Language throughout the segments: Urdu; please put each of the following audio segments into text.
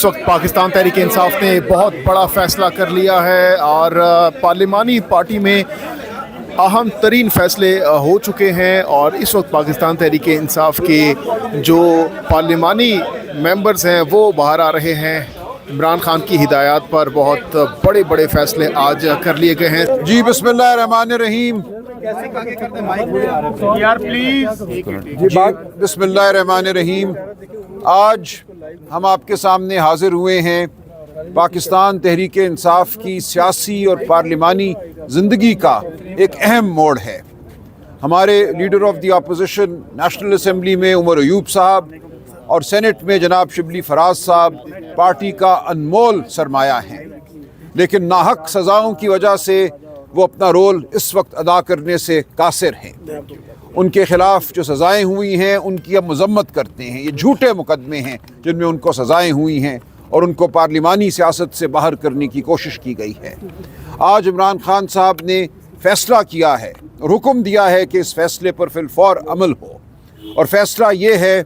اس وقت پاکستان تحریک انصاف نے بہت بڑا فیصلہ کر لیا ہے اور پارلیمانی پارٹی میں اہم ترین فیصلے ہو چکے ہیں، اور اس وقت پاکستان تحریک انصاف کے جو پارلیمانی ممبرز ہیں وہ باہر آ رہے ہیں۔ عمران خان کی ہدایات پر بہت بڑے بڑے فیصلے آج کر لیے گئے ہیں۔ جی بسم اللہ الرحمن الرحیم۔ بسم اللہ الرحمن الرحیم۔ آج ہم آپ کے سامنے حاضر ہوئے ہیں۔ پاکستان تحریک انصاف کی سیاسی اور پارلیمانی زندگی کا ایک اہم موڑ ہے۔ ہمارے leader of the opposition national assembly میں عمر ایوب صاحب اور سینٹ میں جناب شبلی فراز صاحب پارٹی کا انمول سرمایہ ہیں، لیکن ناحق سزاؤں کی وجہ سے وہ اپنا رول اس وقت ادا کرنے سے قاصر ہیں۔ ان کے خلاف جو سزائیں ہوئی ہیں ان کی ہم مذمت کرتے ہیں۔ یہ جھوٹے مقدمے ہیں جن میں ان کو سزائیں ہوئی ہیں اور ان کو پارلیمانی سیاست سے باہر کرنے کی کوشش کی گئی ہے۔ آج عمران خان صاحب نے فیصلہ کیا ہے اور حکم دیا ہے کہ اس فیصلے پر فی الفور عمل ہو، اور فیصلہ یہ ہے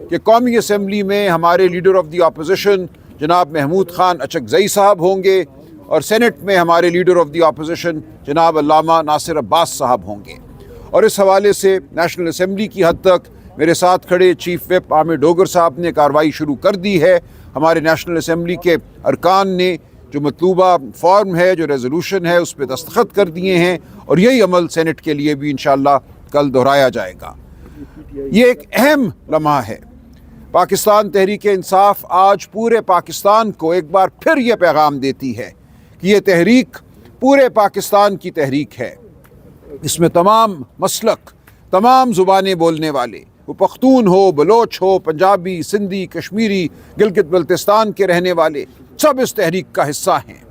کہ قومی اسمبلی میں ہمارے لیڈر آف دی اپوزیشن جناب محمود خان اچکزئی صاحب ہوں گے، اور سینٹ میں ہمارے لیڈر آف دی اپوزیشن جناب علامہ ناصر عباس صاحب ہوں گے۔ اور اس حوالے سے نیشنل اسمبلی کی حد تک میرے ساتھ کھڑے چیف وپ عامر ڈوگر صاحب نے کارروائی شروع کر دی ہے۔ ہمارے نیشنل اسمبلی کے ارکان نے جو مطلوبہ فارم ہے، جو ریزولوشن ہے، اس پہ دستخط کر دیے ہیں، اور یہی عمل سینٹ کے لیے بھی انشاءاللہ کل دہرایا جائے گا۔ یہ ایک اہم لمحہ ہے۔ پاکستان تحریک انصاف آج پورے پاکستان کو ایک بار پھر یہ پیغام دیتی ہے کہ یہ تحریک پورے پاکستان کی تحریک ہے۔ اس میں تمام مسلک، تمام زبانیں بولنے والے، وہ پختون ہو، بلوچ ہو، پنجابی، سندھی، کشمیری، گلگت بلتستان کے رہنے والے، سب اس تحریک کا حصہ ہیں۔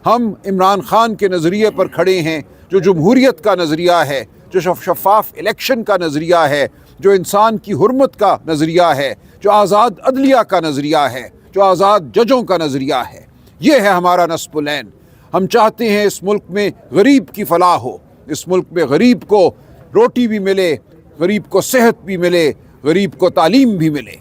ہم عمران خان کے نظریے پر کھڑے ہیں، جو جمہوریت کا نظریہ ہے، جو شفاف الیکشن کا نظریہ ہے، جو انسان کی حرمت کا نظریہ ہے، جو آزاد عدلیہ کا نظریہ ہے، جو آزاد ججوں کا نظریہ ہے۔ یہ ہے ہمارا نصب العین۔ ہم چاہتے ہیں اس ملک میں غریب کی فلاح ہو، اس ملک میں غریب کو روٹی بھی ملے، غریب کو صحت بھی ملے، غریب کو تعلیم بھی ملے۔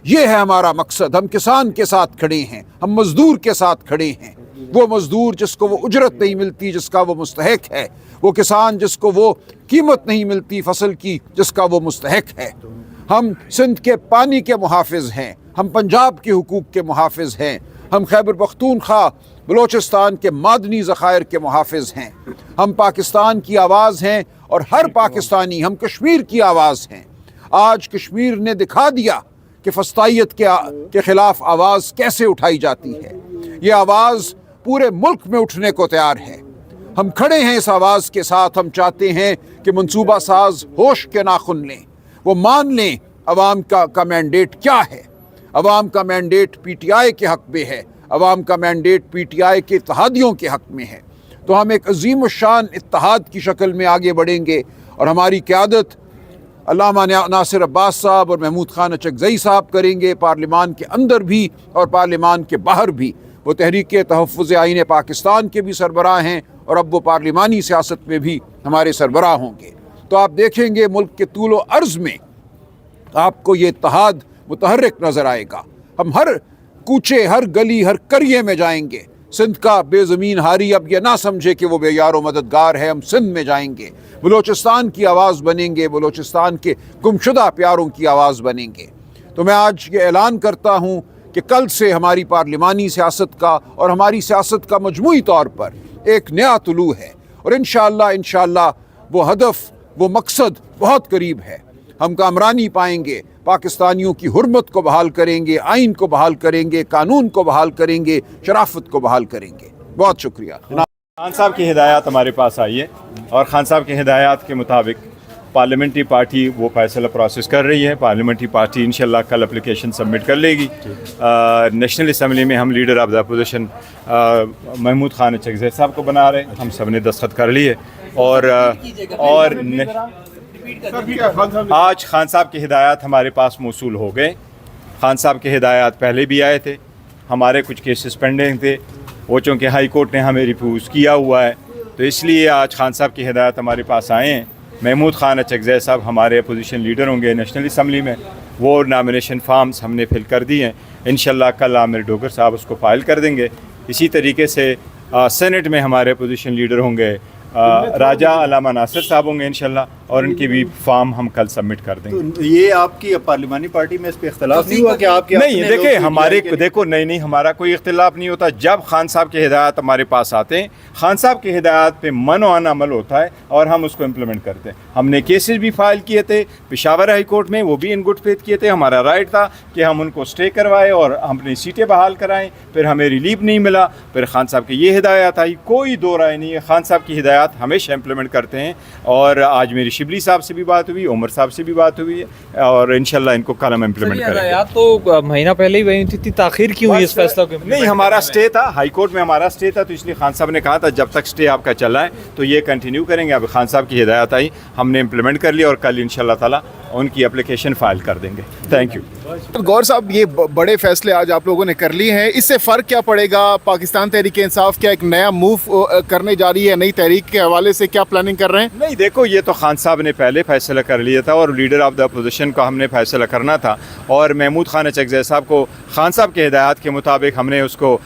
یہ ہے ہمارا مقصد۔ ہم کسان کے ساتھ کھڑے ہیں، ہم مزدور کے ساتھ کھڑے ہیں۔ وہ مزدور جس کو وہ اجرت نہیں ملتی جس کا وہ مستحق ہے، وہ کسان جس کو وہ قیمت نہیں ملتی فصل کی جس کا وہ مستحق ہے۔ ہم سندھ کے پانی کے محافظ ہیں، ہم پنجاب کے حقوق کے محافظ ہیں، ہم خیبر پختونخوا بلوچستان کے معدنی ذخائر کے محافظ ہیں، ہم پاکستان کی آواز ہیں، اور ہر پاکستانی، ہم کشمیر کی آواز ہیں۔ آج کشمیر نے دکھا دیا کہ فسطائیت کے خلاف آواز کیسے اٹھائی جاتی ہے۔ یہ آواز پورے ملک میں اٹھنے کو تیار ہے۔ ہم کھڑے ہیں اس آواز کے ساتھ۔ ہم چاہتے ہیں کہ منصوبہ ساز ہوش کے ناخن لیں، وہ مان لیں عوام کا مینڈیٹ کیا ہے۔ عوام کا مینڈیٹ پی ٹی آئی کے حق میں ہے، عوام کا مینڈیٹ پی ٹی آئی کے اتحادیوں کے حق میں ہے۔ تو ہم ایک عظیم الشان اتحاد کی شکل میں آگے بڑھیں گے، اور ہماری قیادت علامہ ناصر عباس صاحب اور محمود خان اچکزئی صاحب کریں گے، پارلیمان کے اندر بھی اور پارلیمان کے باہر بھی۔ وہ تحریک تحفظ آئین پاکستان کے بھی سربراہ ہیں، اور اب وہ پارلیمانی سیاست میں بھی ہمارے سربراہ ہوں گے۔ تو آپ دیکھیں گے ملک کے طول و عرض میں آپ کو یہ اتحاد متحرک نظر آئے گا۔ ہم ہر کوچے، ہر گلی، ہر قریے میں جائیں گے۔ سندھ کا بے زمین ہاری اب یہ نہ سمجھے کہ وہ بے یار و مددگار ہے۔ ہم سندھ میں جائیں گے، بلوچستان کی آواز بنیں گے، بلوچستان کے گمشدہ پیاروں کی آواز بنیں گے۔ تو میں آج یہ اعلان کرتا ہوں کہ کل سے ہماری پارلیمانی سیاست کا اور ہماری سیاست کا مجموعی طور پر ایک نیا طلوع ہے، اور انشاءاللہ وہ ہدف، وہ مقصد بہت قریب ہے۔ ہم کامرانی پائیں گے، پاکستانیوں کی حرمت کو بحال کریں گے، آئین کو بحال کریں گے، قانون کو بحال کریں گے، شرافت کو بحال کریں گے۔ بہت شکریہ۔ خان صاحب کی ہدایات ہمارے پاس آئی ہے، اور خان صاحب کی ہدایات کے مطابق پارلیمنٹری پارٹی وہ فیصلہ پروسیس کر رہی ہے۔ پارلیمنٹری پارٹی انشاءاللہ کل اپلیکیشن سبمٹ کر لے گی۔ نیشنل اسمبلی میں ہم leader of the opposition Mahmood Khan Achakzai صاحب کو بنا رہے ہیں، ہم سب نے دستخط کر لیے، اور آج خان صاحب کی ہدایات ہمارے پاس موصول ہو گئے۔ خان صاحب کے ہدایات پہلے بھی آئے تھے، ہمارے کچھ کیسز پینڈنگ تھے، وہ چونکہ ہائی کورٹ نے ہمیں ریفیوز کیا ہوا ہے، تو اس لیے آج خان صاحب کی ہدایات ہمارے پاس آئے ہیں۔ محمود خان اچکزئی صاحب ہمارے اپوزیشن لیڈر ہوں گے نیشنل اسمبلی میں، وہ نامینیشن فارمز ہم نے فل کر دی ہیں. انشاءاللہ کل عامر ڈوگر صاحب اس کو فائل کر دیں گے. اسی طریقے سے سینٹ میں ہمارے اپوزیشن لیڈر ہوں گے, راجہ علامہ ناصر صاحب ہوں گے انشاءاللہ, اور ان کی بھی فارم ہم کل سبمٹ کر دیں گے. تو یہ آپ کی پارلیمانی پارٹی میں اس پہ اختلاف نہیں ہوا کہ آپ کے نہیں دیکھیں ہمارے دیکھو نہیں ہمارا کوئی اختلاف نہیں ہوتا. جب خان صاحب کے ہدایات ہمارے پاس آتے ہیں, خان صاحب کے ہدایات پہ منوعن عمل ہوتا ہے اور ہم اس کو امپلیمنٹ کرتے ہیں. ہم نے کیسز بھی فائل کیے تھے پشاور ہائی کورٹ میں, وہ بھی ان گڈ فیتھ کیے تھے. ہمارا رائٹ تھا کہ ہم ان کو اسٹے کروائے اور ہم اپنی سیٹیں بحال کرائیں. پھر ہمیں ریلیف نہیں ملا, پھر خان صاحب کی یہ ہدایات آئی. کوئی دو رائے نہیں ہے, خان صاحب کی ہدایات ہمیشہ امپلیمنٹ کرتے ہیں. اور آج میری شبلی صاحب سے بھی بات ہوئی, عمر صاحب سے بھی بات ہوئی ہے, اور انشاءاللہ ان کو کل ہم امپلیمنٹ کریں گے. ہدایات تو مہینہ پہلے ہی ہوئی تھی, اتنی تاخیر کیوں ہوئی اس فیصلہ کو؟ نہیں ہمارا اسٹے تھا, ہائی کورٹ میں ہمارا اسٹے تھا, تو اس لیے خان صاحب نے کہا تھا جب تک اسٹے آپ کا چلا ہے تو یہ کنٹینیو کریں گے. اب خان صاحب کی ہدایات آئی, ہم نے امپلیمنٹ کر لیا, اور کل انشاءاللہ تعالیٰ ان کی اپلیکیشن فائل کر دیں گے. Thank you. گور صاحب, یہ بڑے فیصلے آج آپ لوگوں نے کر لیے ہیں, اس سے فرق کیا پڑے گا؟ پاکستان تحریک انصاف کیا ایک نیا موو کرنے جا رہی ہے نئی تحریک کے حوالے سے, کیا پلاننگ کر رہے ہیں؟ نہیں دیکھو یہ تو خان صاحب نے پہلے فیصلہ کر لیا تھا, اور لیڈر آف دا اپوزیشن کا ہم نے فیصلہ کرنا تھا, اور محمود خان اچکزئی صاحب کو خان صاحب کے ہدایات کے مطابق ہم نے اس کو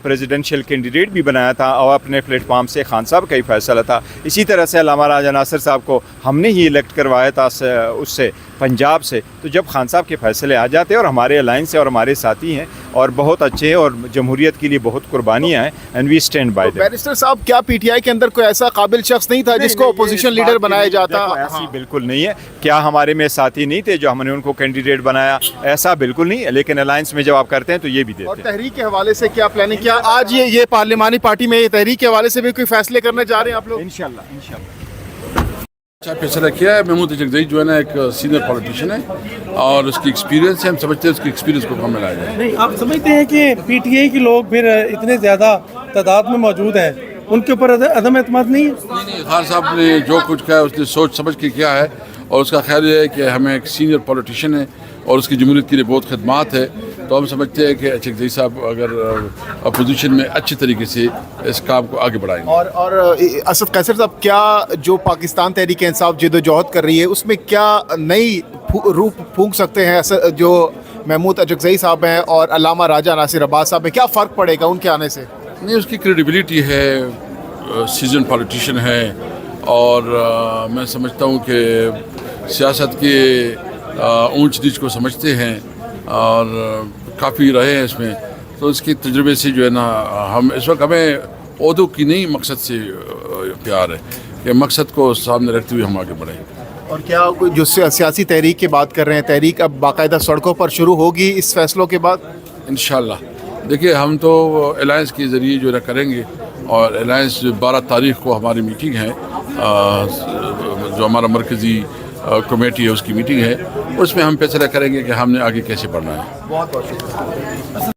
پریزیڈنشیل کینڈیڈیٹ بھی بنایا تھا, اور اپنے پلیٹ فارم سے خان صاحب کا ہی فیصلہ تھا. اسی طرح سے علامہ راجہ ناصر صاحب کو ہم نے ہی الیکٹ کروایا تھا اس سے پنجاب سے. تو جب خان صاحب کے فیصلے آ جاتے ہیں, اور ہمارے الائنس سے اور ہمارے ساتھی ہیں اور بہت اچھے ہیں, اور جمہوریت کے لیے بہت قربانیاں ہیں, and we stand by them. Barrister صاحب, کیا پی ٹی آئی کے اندر کوئی ایسا قابل شخص نہیں تھا جس کو اپوزیشن لیڈر بنایا جاتا؟ ایسی بالکل نہیں ہے. کیا ہمارے میں ساتھی نہیں تھے جو ہم نے ان کو کینڈیڈیٹ بنایا؟ ایسا بالکل نہیں ہے, لیکن الائنس میں جب آپ کرتے ہیں تو یہ بھی دیتے اور ہیں. تحریک کے حوالے سے کیا پلاننگ؟ کیا آج یہ پارلیمانی پارٹی میں یہ تحریک کے حوالے سے بھی کوئی فیصلے کرنے جا رہے ہیں آپ لوگ؟ انشاءاللہ اچھا فیصلہ کیا ہے. محمود اچکزئی جو ہے نا ایک سینئر پولیٹیشین ہے, اور اس کی ایکسپیرینس ہے, ہم سمجھتے ہیں اس کی ایکسپیرینس کو کام میں لایا جائے. نہیں, آپ سمجھتے ہیں کہ پی ٹی آئی کے لوگ پھر اتنے زیادہ تعداد میں موجود ہیں, ان کے اوپر عدم اعتماد نہیں ہے؟ نہیں, خان صاحب نے جو کچھ کیا ہے اس نے سوچ سمجھ کے کیا ہے, اور اس کا خیال یہ ہے کہ ہمیں ایک سینئر پولیٹیشین ہے اور اس کی جمہوریت کے لیے بہت خدمات ہے. تو ہم سمجھتے ہیں کہ اچکزئی صاحب اگر اپوزیشن میں اچھی طریقے سے اس کام کو آگے بڑھائیں گے. اور اسد قیصر صاحب, کیا جو پاکستان تحریک انصاف جدوجہد کر رہی ہے اس میں کیا نئی روح پھونک سکتے ہیں جو محمود اچکزئی صاحب ہیں اور علامہ راجہ ناصر عباس صاحب ہیں؟ کیا فرق پڑے گا ان کے آنے سے؟ نہیں, اس کی کریڈیبلٹی ہے, سیزن پولیٹیشین ہے, اور میں سمجھتا ہوں کہ سیاست کے اونچ نیچ کو سمجھتے ہیں اور کافی رہے ہیں اس میں. تو اس کے تجربے سے جو ہے نا, ہم اس وقت ہمیں عہدوں کی نہیں مقصد سے پیار ہے, کہ مقصد کو سامنے رکھتے ہوئے ہم آگے بڑھیں. اور کیا کوئی جو سیاسی تحریک کی بات کر رہے ہیں, تحریک اب باقاعدہ سڑکوں پر شروع ہوگی اس فیصلوں کے بعد؟ انشاءاللہ دیکھیے, ہم تو الائنس کے ذریعے جو ہے کریں گے, اور الائنس 12 تاریخ کو ہماری میٹنگ ہے, جو ہمارا مرکزی کمیٹی ہے اس کی میٹنگ ہے, اس میں ہم فیصلہ کریں گے کہ ہم نے آگے کیسے بڑھنا ہے. بہت بہت شکریہ.